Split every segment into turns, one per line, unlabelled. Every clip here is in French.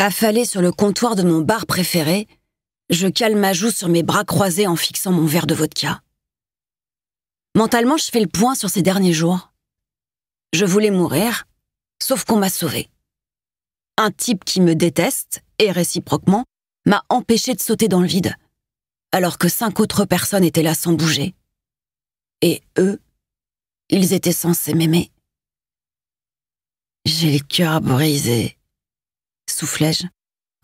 Affalée sur le comptoir de mon bar préféré, je cale ma joue sur mes bras croisés en fixant mon verre de vodka. Mentalement, je fais le point sur ces derniers jours. Je voulais mourir, sauf qu'on m'a sauvée. Un type qui me déteste, et réciproquement, m'a empêché de sauter dans le vide, alors que 5 autres personnes étaient là sans bouger. Et eux, ils étaient censés m'aimer. J'ai le cœur brisé, soufflai-je,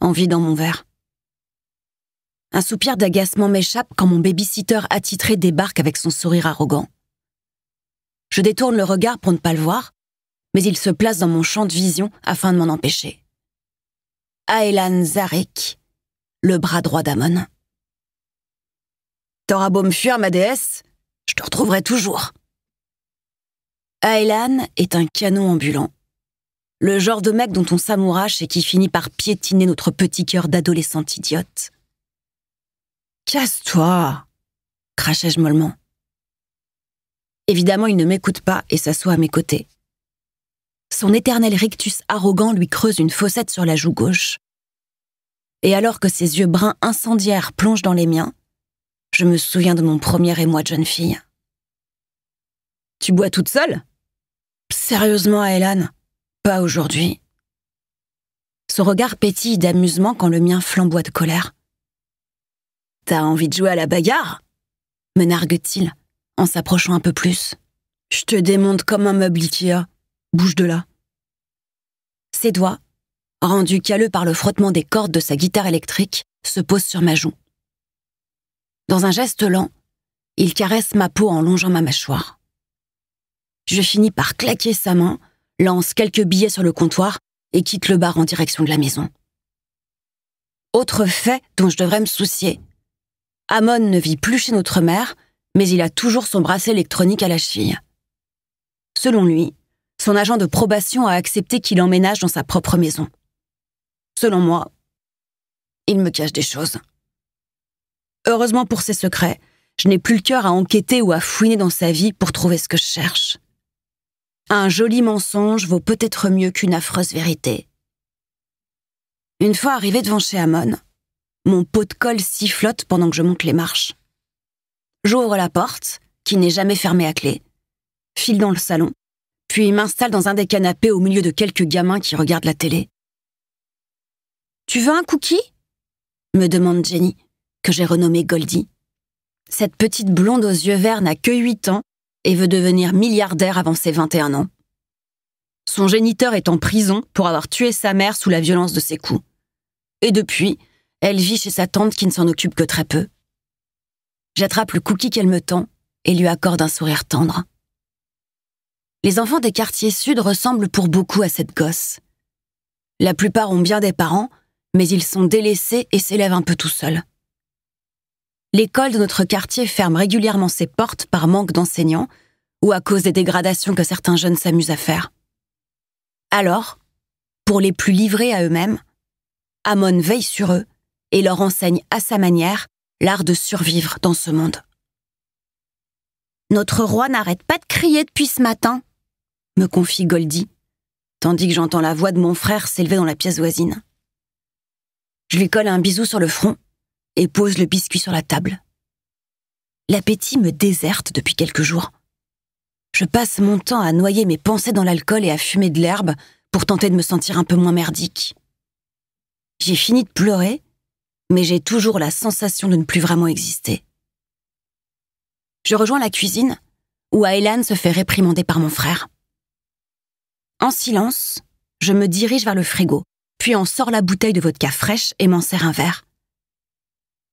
en vidant mon verre. Un soupir d'agacement m'échappe quand mon baby-sitter attitré débarque avec son sourire arrogant. Je détourne le regard pour ne pas le voir, mais il se place dans mon champ de vision afin de m'en empêcher. Aylan Zarek, le bras droit d'Amon. T'auras beau me fuir, ma déesse, je te retrouverai toujours. Aylan est un canon ambulant. Le genre de mec dont on s'amourache et qui finit par piétiner notre petit cœur d'adolescente idiote. Casse-toi, crachai-je mollement. Évidemment, il ne m'écoute pas et s'assoit à mes côtés. Son éternel rictus arrogant lui creuse une fossette sur la joue gauche. Et alors que ses yeux bruns incendiaires plongent dans les miens, je me souviens de mon premier émoi de jeune fille. Tu bois toute seule ? Sérieusement, Aylan, pas aujourd'hui. Son regard pétille d'amusement quand le mien flamboie de colère. T'as envie de jouer à la bagarre ? Me nargue-t-il, en s'approchant un peu plus. Je te démonte comme un meuble Ikea. Bouge de là. Ses doigts, rendus calleux par le frottement des cordes de sa guitare électrique, se posent sur ma joue. Dans un geste lent, il caresse ma peau en longeant ma mâchoire. Je finis par claquer sa main, lance quelques billets sur le comptoir et quitte le bar en direction de la maison. Autre fait dont je devrais me soucier. Amon ne vit plus chez notre mère, mais il a toujours son bracelet électronique à la cheville. Selon lui, son agent de probation a accepté qu'il emménage dans sa propre maison. Selon moi, il me cache des choses. Heureusement pour ses secrets, je n'ai plus le cœur à enquêter ou à fouiner dans sa vie pour trouver ce que je cherche. Un joli mensonge vaut peut-être mieux qu'une affreuse vérité. Une fois arrivé devant chez Amon, mon pot de colle sifflote pendant que je monte les marches. J'ouvre la porte, qui n'est jamais fermée à clé, file dans le salon, puis m'installe dans un des canapés au milieu de quelques gamins qui regardent la télé. « Tu veux un cookie ?» me demande Jenny, que j'ai renommée Goldie. Cette petite blonde aux yeux verts n'a que 8 ans et veut devenir milliardaire avant ses 21 ans. Son géniteur est en prison pour avoir tué sa mère sous la violence de ses coups. Et depuis, elle vit chez sa tante qui ne s'en occupe que très peu. J'attrape le cookie qu'elle me tend et lui accorde un sourire tendre. Les enfants des quartiers sud ressemblent pour beaucoup à cette gosse. La plupart ont bien des parents, mais ils sont délaissés et s'élèvent un peu tout seuls. L'école de notre quartier ferme régulièrement ses portes par manque d'enseignants ou à cause des dégradations que certains jeunes s'amusent à faire. Alors, pour les plus livrés à eux-mêmes, Amon veille sur eux et leur enseigne à sa manière l'art de survivre dans ce monde. « Notre roi n'arrête pas de crier depuis ce matin », me confie Goldie, tandis que j'entends la voix de mon frère s'élever dans la pièce voisine. Je lui colle un bisou sur le front et pose le biscuit sur la table. L'appétit me déserte depuis quelques jours. Je passe mon temps à noyer mes pensées dans l'alcool et à fumer de l'herbe pour tenter de me sentir un peu moins merdique. J'ai fini de pleurer, mais j'ai toujours la sensation de ne plus vraiment exister. Je rejoins la cuisine, où Aylan se fait réprimander par mon frère. En silence, je me dirige vers le frigo, puis en sors la bouteille de vodka fraîche et m'en sers un verre.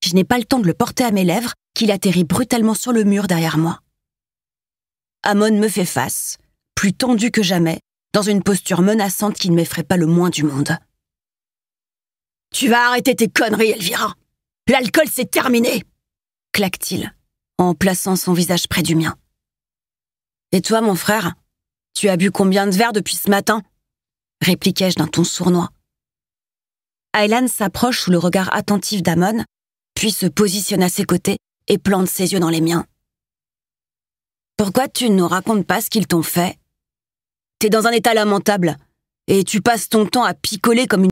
Je n'ai pas le temps de le porter à mes lèvres qu'il atterrit brutalement sur le mur derrière moi. Amon me fait face, plus tendu que jamais, dans une posture menaçante qui ne m'effraie pas le moins du monde. « Tu vas arrêter tes conneries, Elvira. L'alcool, c'est terminé !» claque-t-il, en plaçant son visage près du mien. « Et toi, mon frère, tu as bu combien de verres depuis ce matin ?» répliquai-je d'un ton sournois. Aylan s'approche sous le regard attentif d'Amon, puis se positionne à ses côtés et plante ses yeux dans les miens. « Pourquoi tu ne nous racontes pas ce qu'ils t'ont fait ? T'es dans un état lamentable, et tu passes ton temps à picoler comme une